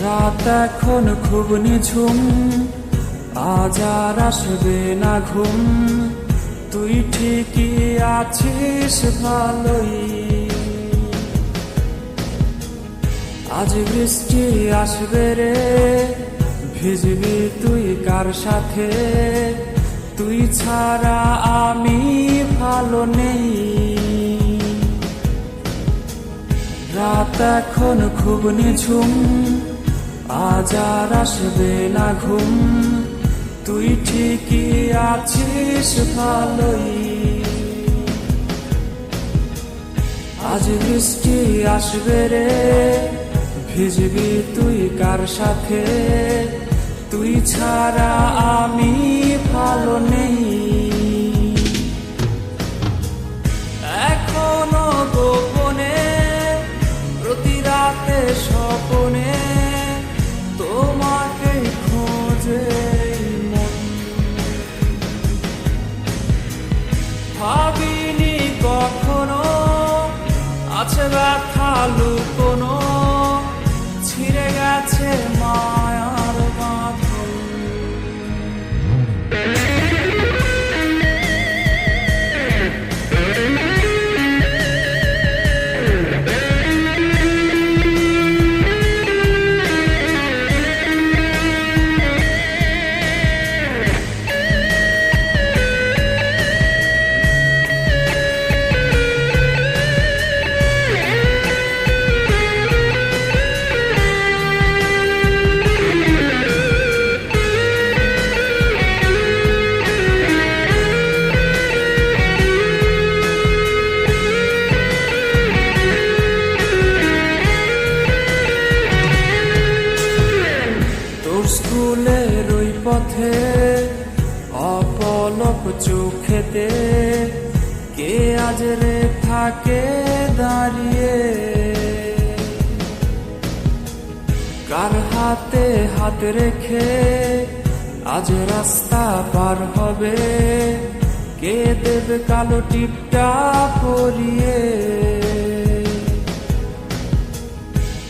রাত এখন খুব নিঝুম, আজ আর আসবে না ঘুম। তুই ঠিকই আছিস ভালোই, আজ বৃষ্টি আসবে রে, ভিজবি তুই কার সাথে? তুই ছাড়া আমি ভালো নেই। রাত এখন খুব নিঝুম, আজ আর আসবে না ঘুম। তুই ঠিকই আছিস ভালোই, আজ বৃষ্টি আসবে রে, ভিজবি তুই কার সাথে? তুই ছাড়া আমি ভালো নেই। এখনো গোপনে প্রতি রাতে স্বপনে তোমাকে খোঁজে মন। ভাবিনি কখনো আছে ব্যথা লুকোনো, ছিঁড়ে গেছে মায়ার বাঁধন। স্কুলের ওই পথে অপলক চোখেতে কে আজ রে থাকে দাঁড়িয়ে? কার হাতে হাত রেখে আজ রাস্তা পার হবে? কে দেবে কালো টিপটা পরিয়ে?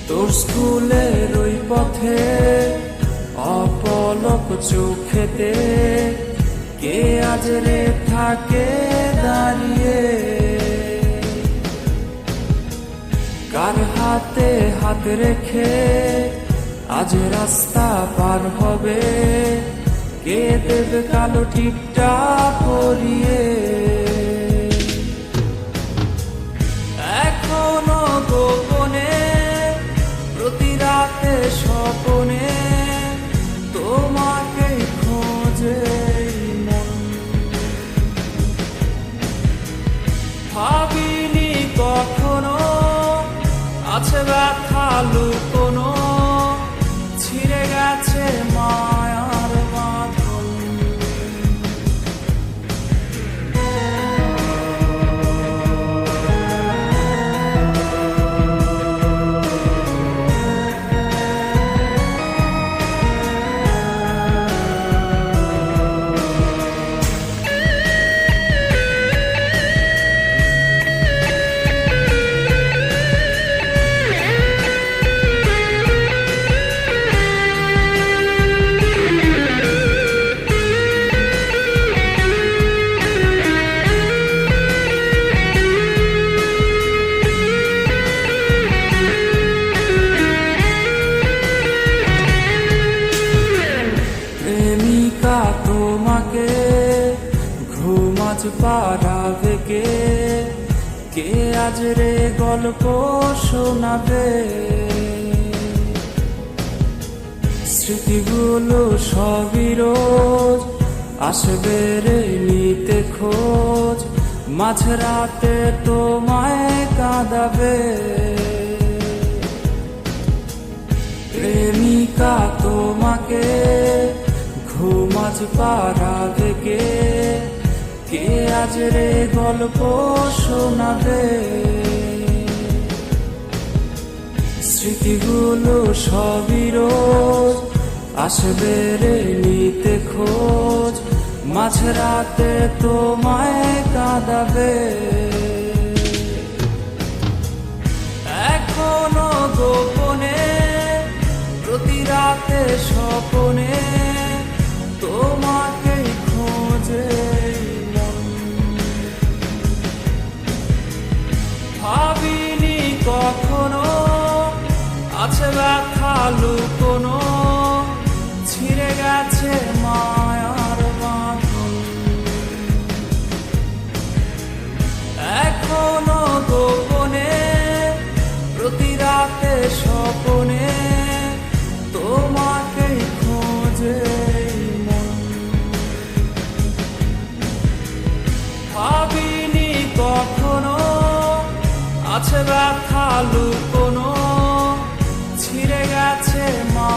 তোর স্কুলের ওই পথে অপলক চোখেতে কে আজ রে থাকে দাঁড়িয়ে? কার হাতে হাত রেখে আজ রাস্তা পার হবে? কে দেবে কালো টিপটা পরিয়ে? এখনো গোপনে প্রতি রাতে স্বপনে তোমাকে খোঁজে মন। ভাবিনি কখনো আছে ব্যথা লুকোনো, ছিঁড়ে গেছে মায়ার বাঁধন। তোমাকে ঘুমাজ পাড়াবে কে? কে আজ রে গল্প শোনাবে? স্মৃতিগুলো সবই রোজ আসবে রে নিতে খোঁজ, মাঝরাতে তোমায় কাঁদাবে। প্রেমিকা তোমাকে ঘুমাজ পাড়াবে কে? কে আজ রে গল্প শোনাবে? স্মৃতিগুলো সবই রোজ আসবে রে নিতে খোঁজ, মাঝরাতে তোমায় কাঁদাবে। এখনো গোপনে প্রতি রাতে স্বপনে তোমাকেই খোঁজে মন। ভাবিনি কখনো আছে ব্যথা লুকোনো, ছিঁড়ে গেছে মায়ার বাঁধন। এখনো গোপনে প্রতি রাতে স্বপনে তোমাকেই খোঁজে মন। ভাবিনি কখনো আছে ব্যথা লুকোনো, ছিঁড়ে গেছে মা